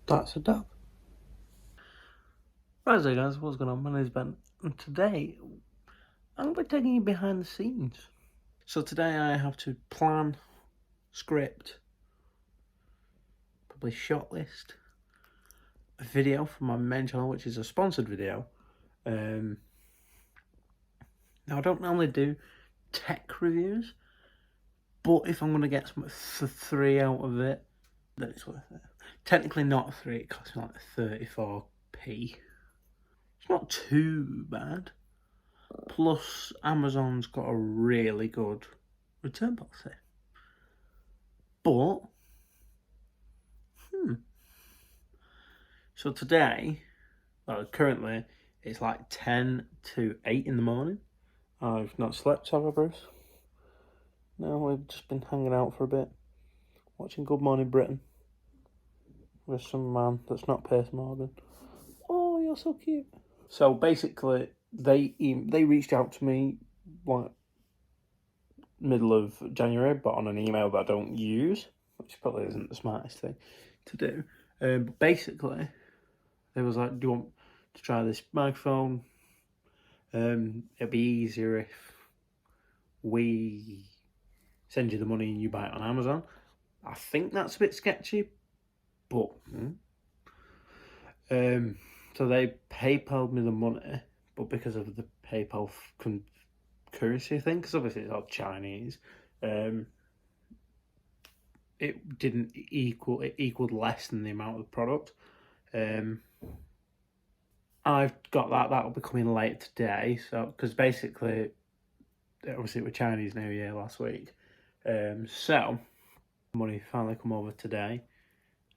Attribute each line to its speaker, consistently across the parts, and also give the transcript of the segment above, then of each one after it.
Speaker 1: That's a dub. Right, so guys, what's going on? My name's Ben, and today I'm going to be taking you behind the scenes. So today I have to plan, script, probably shortlist a video for my main channel, which is a sponsored video. Now I don't normally do tech reviews, but if I'm going to get something for 3 out of it, then it's worth it. Technically not 3, it costs me like 34p. It's not too bad. Plus, Amazon's got a really good return policy. But, so today, well, currently, it's like 10 to 8 in the morning. I've not slept, have I, Bruce? No, we've just been hanging out for a bit, watching Good Morning Britain with some man that's not Piers Morgan. Oh, you're so cute. So basically, they reached out to me like middle of January, but on an email that I don't use, which probably isn't the smartest thing to do. But basically, they was like, "Do you want to try this microphone? It'd be easier if we send you the money and you buy it on Amazon." I think that's a bit sketchy, but so they PayPal'd me the money, but because of the PayPal currency thing, because obviously it's all Chinese, it didn't equal. It equaled less than the amount of the product. I've got that. That'll be coming late today. So because basically, obviously it was Chinese New Year last week. So money finally come over today,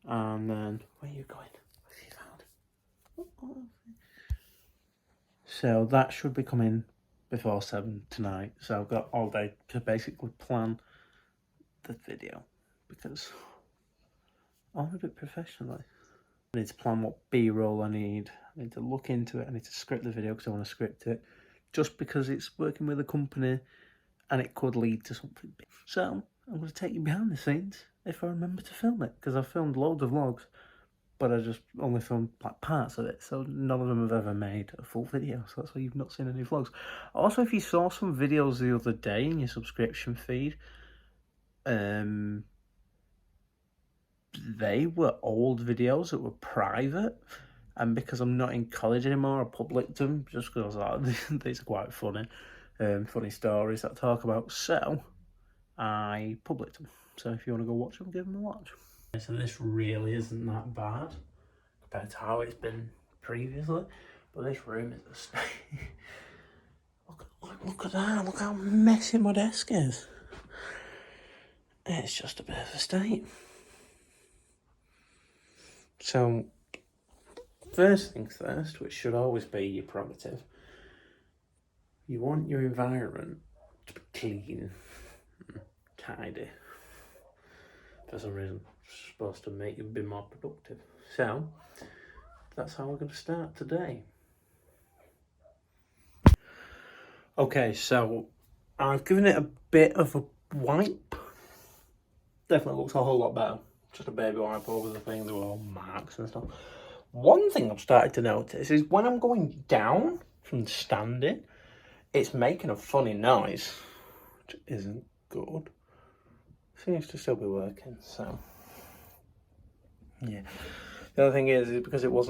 Speaker 1: and then where are you going? What have you found? So that should be coming before 7 tonight. So I've got all day to basically plan the video because I want to do it professionally. I need to plan what B-roll I need. I need to look into it. I need to script the video because I want to script it. Just because it's working with a company and it could lead to something big. So I'm going to take you behind the scenes if I remember to film it. Because I've filmed loads of vlogs, but I just only filmed like parts of it. So none of them have ever made a full video. So that's why you've not seen any vlogs. Also, if you saw some videos the other day in your subscription feed, they were old videos that were private, and because I'm not in college anymore, I published them just because I was like, these are quite funny, funny stories that I talk about. So I published them. So if you want to go watch them, give them a watch. So this really isn't that bad compared to how it's been previously, but this room is a state. Look at that! Look how messy my desk is. It's just a bit of a state. So, first things first, which should always be your prerogative, you want your environment to be clean, tidy. For some reason, it's supposed to make you be more productive. So, that's how we're going to start today. Okay, so I've given it a bit of a wipe. Definitely looks a whole lot better. Just a baby wipe over the thing, there were all marks and stuff. One thing I've started to notice is when I'm going down from standing, it's making a funny noise, which isn't good. Seems to still be working, so yeah. The other thing is because it was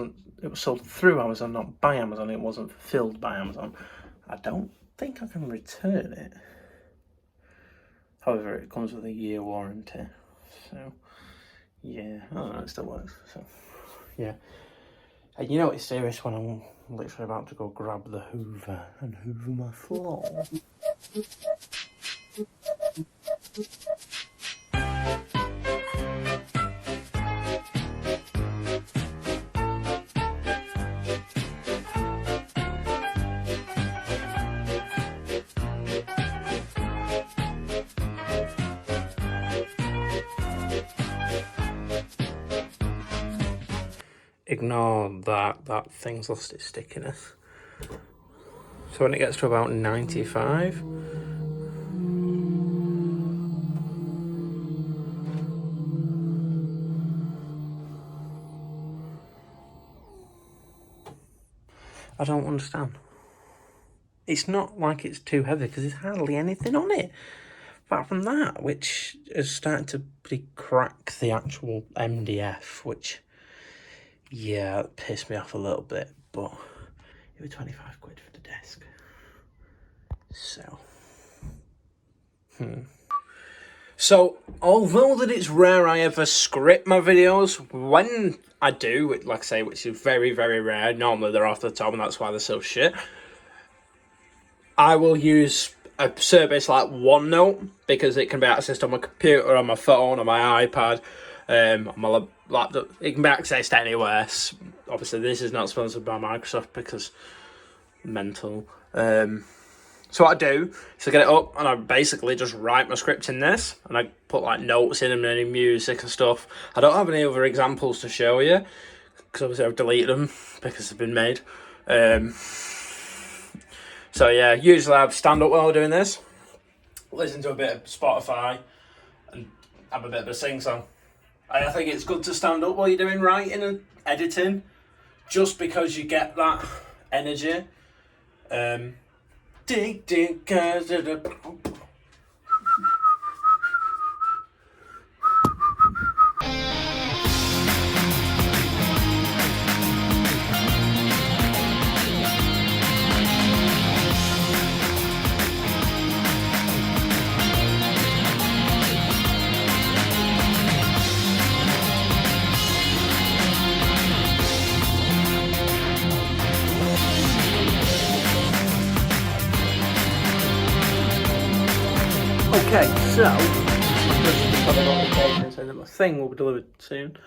Speaker 1: sold through Amazon, not by Amazon, it wasn't fulfilled by Amazon. I don't think I can return it. However, it comes with a year warranty, so yeah, oh, it still works, so yeah. And you know it's serious when I'm literally about to go grab the hoover and hoover my floor. Ignore that thing's lost its stickiness. So when it gets to about 95, I don't understand. It's not like it's too heavy because there's hardly anything on it. Apart from that, which is starting to pretty crack the actual MDF, which, yeah, it pissed me off a little bit, but it was 25 quid for the desk. So, So, although that it's rare I ever script my videos, when I do, like I say, which is very, very rare, normally they're off the top and that's why they're so shit, I will use a service like OneNote because it can be accessed on my computer, on my phone, on my iPad, on my laptop. It can be accessed anywhere. Obviously, this is not sponsored by Microsoft because mental. So what I do is I get it up and I basically just write my script in this and I put like notes in and any music and stuff. I don't have any other examples to show you because obviously I've deleted them because they've been made. So yeah, usually I stand up while I'm doing this, listen to a bit of Spotify and have a bit of a sing song. I think it's good to stand up while you're doing writing and editing just because you get that energy. Okay, so saying that my thing will be delivered soon.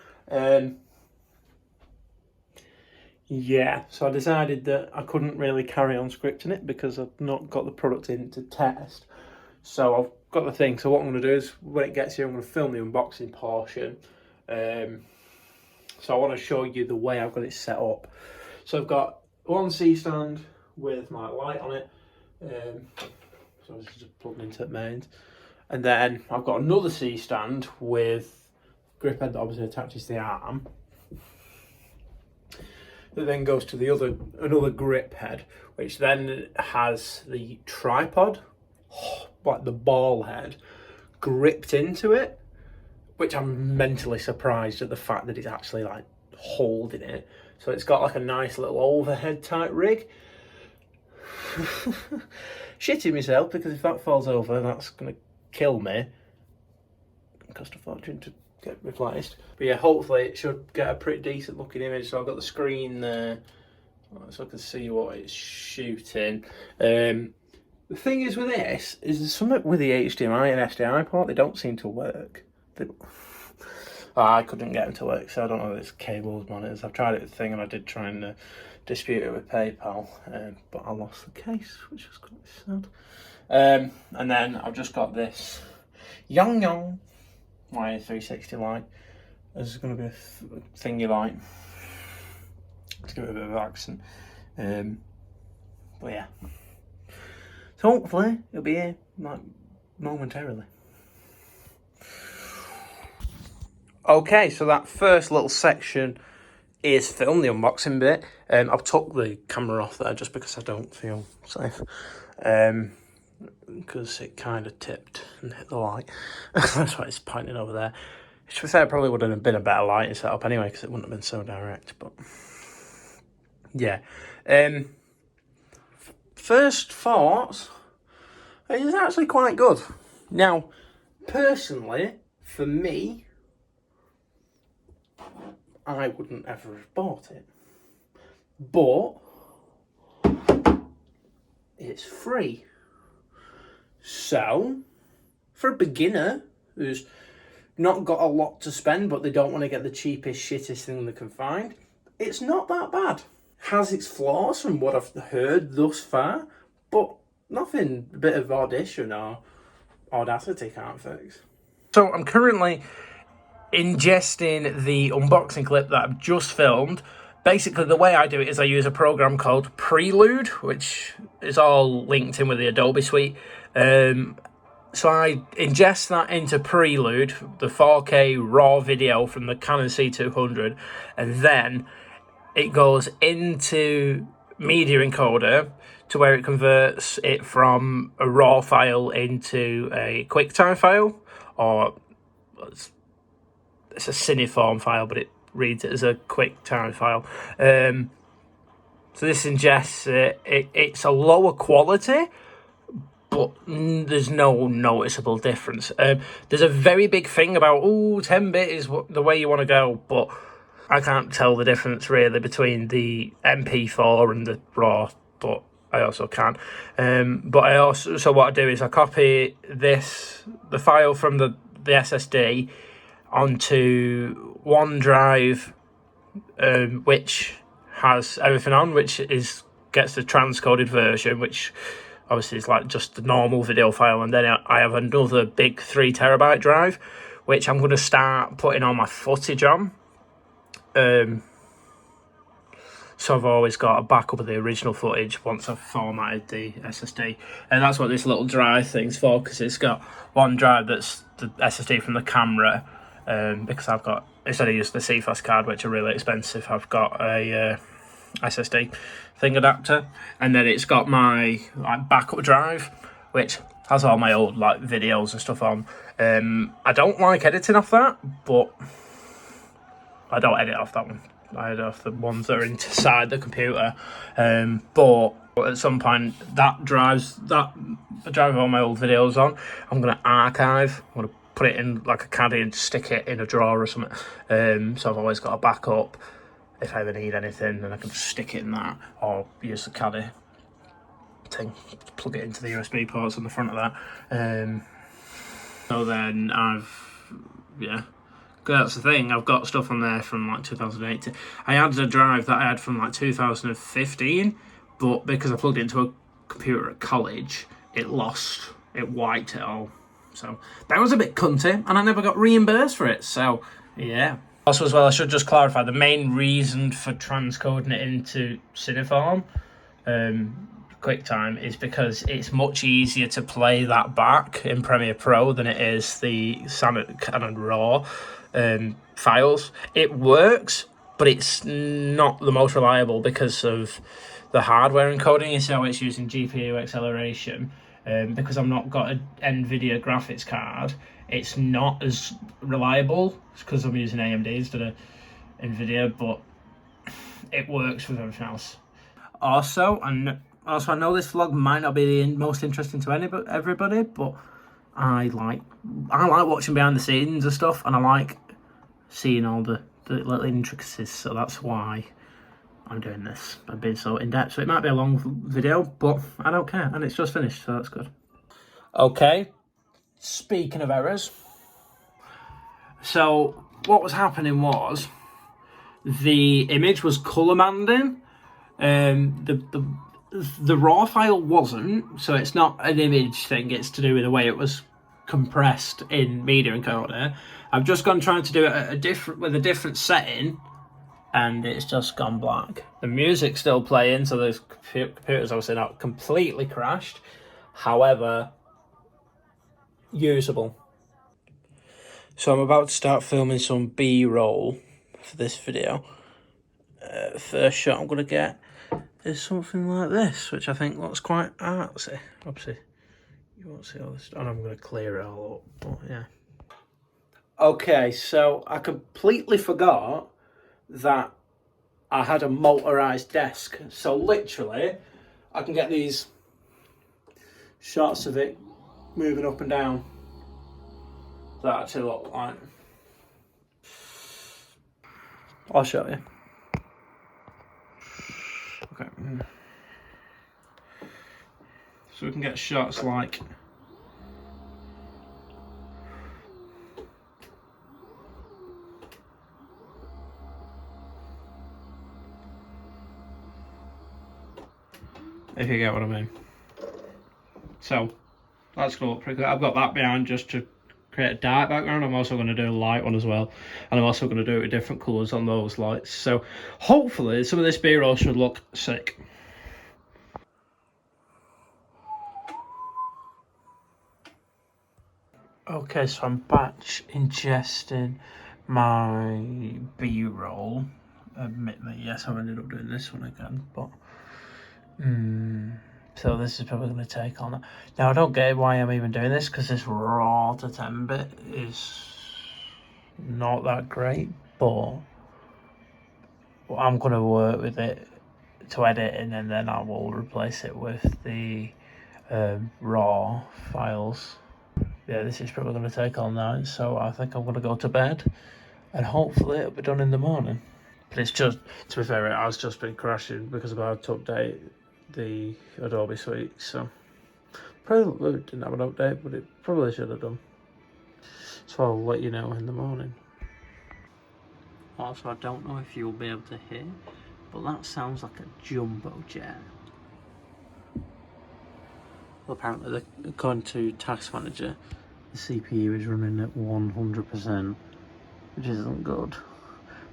Speaker 1: Yeah, so I decided that I couldn't really carry on scripting it because I've not got the product in to test. So I've got the thing. So what I'm going to do is when it gets here, I'm going to film the unboxing portion. So I want to show you the way I've got it set up. So I've got one C stand with my light on it. So this is just plugged into the mains. And then I've got another C stand with grip head that obviously attaches to the arm. That then goes to the another grip head, which then has the tripod, like the ball head, gripped into it, which I'm mentally surprised at the fact that it's actually like holding it. So it's got like a nice little overhead type rig. Shitting myself because if that falls over, that's gonna kill me. It cost a fortune to get replaced. But yeah, hopefully it should get a pretty decent looking image. So I've got the screen there so I can see what it's shooting. The thing is with this is there's something with the HDMI and SDI port, they don't seem to work. I couldn't get them to work, so I don't know if it's cables, monitors. I've tried it with the thing and I did try and dispute it with PayPal, but I lost the case, which was quite sad. And then I've just got this Yong my 360 light. This is going to be a thingy light to give it a bit of accent. But yeah, so hopefully it'll be here like momentarily. Okay, so that first little section is filmed, the unboxing bit. I've took the camera off there just because I don't feel safe. Because it kind of tipped and hit the light. That's why it's pointing over there. To be fair, it probably would have been a better lighting setup anyway, because it wouldn't have been so direct. But yeah. First thoughts, it is actually quite good. Now, personally, for me, I wouldn't ever have bought it. But it's free. So, for a beginner who's not got a lot to spend, but they don't want to get the cheapest, shittest thing they can find, it's not that bad. Has its flaws from what I've heard thus far, but nothing a bit of audition or Audacity can't fix. So I'm currently ingesting the unboxing clip that I've just filmed. Basically, the way I do it is I use a program called Prelude, which is all linked in with the Adobe suite. So I ingest that into Prelude, the 4K raw video from the Canon C200, and then it goes into
Speaker 2: media encoder to where it converts it from a raw file into a QuickTime file, or it's a Cineform file, but it reads it as a QuickTime file. So this ingests it. It's a lower quality, but there's no noticeable difference. There's a very big thing about, 10-bit is the way you want to go, but I can't tell the difference really between the MP4 and the RAW, but I also can. So what I do is I copy the file from the SSD onto OneDrive, which has everything on, gets the transcoded version, which obviously is like just the normal video file, and then I have another big 3 terabyte drive, which I'm going to start putting all my footage on. So I've always got a backup of the original footage once I've formatted the SSD, and that's what this little drive thing's for, because it's got one drive that's the SSD from the camera, because I've got, instead of using the CFast card, which are really expensive, I've got a SSD thing adapter, and then it's got my backup drive, which has all my old videos and stuff on. I don't like editing off that, but I don't edit off that one. I edit off the ones that are inside the computer. But at some point, that drive with all my old videos on, I'm going to archive. I'm going to put it in like a caddy and stick it in a drawer or something. So I've always got a backup. If I ever need anything, then I can just stick it in that, or use the caddy thing, plug it into the USB ports on the front of that. So then that's the thing, I've got stuff on there from 2008. I had a drive that I had from 2015, but because I plugged it into a computer at college, it wiped it all. So that was a bit cunty, and I never got reimbursed for it, so yeah. Also as well, I should just clarify, the main reason for transcoding it into Cineform, QuickTime, is because it's much easier to play that back in Premiere Pro than it is the standard Canon RAW files. It works, but it's not the most reliable because of the hardware encoding. You see how it's using GPU acceleration. Because I've not got an NVIDIA graphics card, it's not as reliable because I'm using AMD instead of NVIDIA, but it works with everything else. Also, I know this vlog might not be the most interesting to everybody, but I like watching behind the scenes and stuff, and I like seeing all the little intricacies, so that's why I'm doing this. I'm being so in-depth, so it might be a long video, but I don't care, and it's just finished, so that's good. Okay, speaking of errors, so what was happening was the image was colour banding. The raw file wasn't, so it's not an image thing, it's to do with the way it was compressed in media encoder. I've just gone trying to do it with a different setting, and it's just gone black. The music's still playing, so the computer's obviously not completely crashed. However, usable. So I'm about to start filming some B-roll for this video. First shot I'm going to get is something like this, which I think looks quite artsy. Obviously, you won't see all this, and I'm going to clear it all up, but yeah. Okay, so I completely forgot that I had a motorized desk, so literally I can get these shots of it moving up and down that actually look like. I'll show you. Okay, so we can get shots like if you get what I mean. So that's cool. Pretty good. I've got that behind just to create a dark background. I'm also going to do a light one as well, and I'm also going to do it with different colours on those lights. So hopefully some of this B-roll should look sick. Okay, so I'm batch ingesting my B-roll. Admittedly, yes, I've ended up doing this one again, but So this is probably going to take on that. Now I don't get why I'm even doing this, because this raw to 10 bit is not that great, but I'm going to work with it to edit, and then I will replace it with the raw files. Yeah, this is probably going to take all night, so I think I'm going to go to bed, and hopefully it'll be done in the morning. But it's just, to be fair, it has just been crashing because I've had to update the Adobe Suite, so probably didn't have an update, but it probably should have done. So I'll let you know in the morning. Also, I don't know if you'll be able to hear, but that sounds like a jumbo jet. Well, apparently, according to Task Manager, the CPU is running at 100%, which isn't good.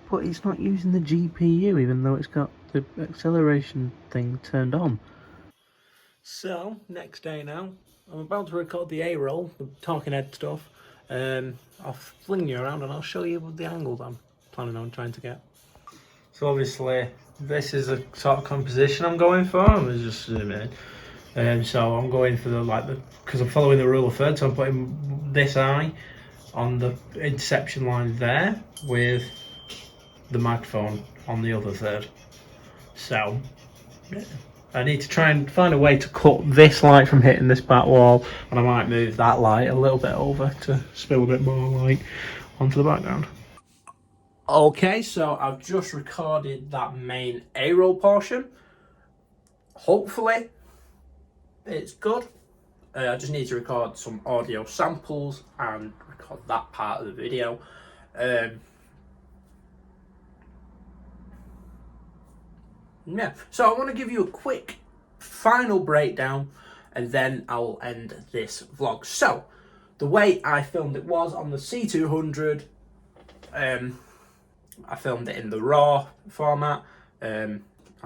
Speaker 2: But it's not using the GPU, even though it's got the acceleration thing turned on. So, next day now, I'm about to record the A-roll, the talking head stuff. I'll fling you around and I'll show you the angle I'm planning on trying to get. So obviously, this is the sort of composition I'm going for. I was just zoom in. So I'm going for because I'm following the rule of thirds, so I'm putting this eye on the interception line there with the microphone on the other third. So, yeah. I need to try and find a way to cut this light from hitting this back wall, and I might move that light a little bit over to spill a bit more light onto the background. Okay, so I've just recorded that main A-roll portion. Hopefully, it's good. I just need to record some audio samples and record that part of the video. Yeah, so I want to give you a quick final breakdown and then I'll end this vlog. So, the way I filmed it was on the C200. I filmed it in the RAW format. I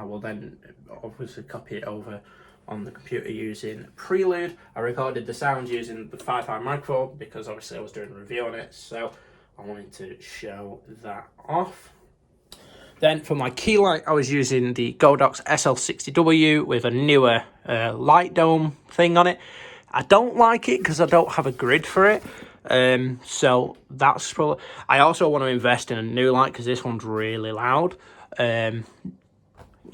Speaker 2: will then obviously copy it over on the computer using Prelude. I recorded the sound using the 5.5 microphone because obviously I was doing a review on it, so I wanted to show that off. Then for my key light, I was using the Godox SL60W with a newer light dome thing on it. I don't like it because I don't have a grid for it. So that's probably... I also want to invest in a new light because this one's really loud. Yeah,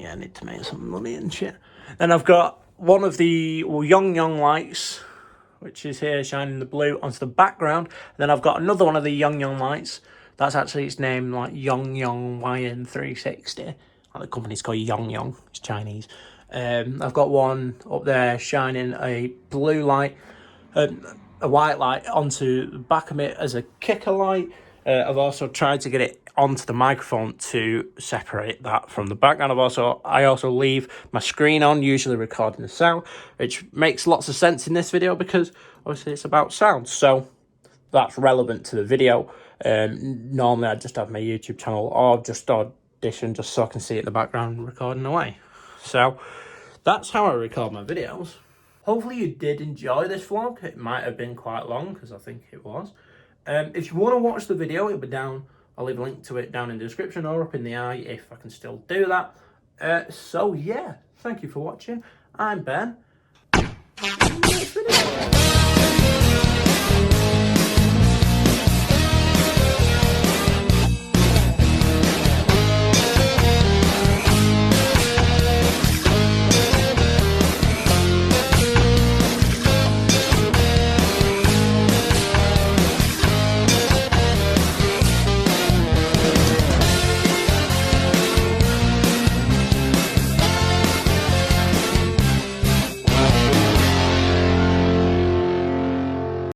Speaker 2: I need to make some money and shit. Then I've got one of the Yong lights, which is here shining the blue onto the background. And then I've got another one of the Yong lights. That's actually its name, like Yong YN360. Like the company's called Yong. It's Chinese. I've got one up there shining a blue light, a white light onto the back of it as a kicker light. I've also tried to get it onto the microphone to separate that from the background. I also leave my screen on, usually recording the sound, which makes lots of sense in this video because obviously it's about sound. So that's relevant to the video. Normally I just have my YouTube channel or just audition just so I can see it in the background recording away. So that's how I record my videos. Hopefully you did enjoy this vlog. It might have been quite long because I think it was. If you want to watch the video, it'll be down. I'll leave a link to it down in the description or up in the eye if I can still do that. So yeah, thank you for watching. I'm Ben,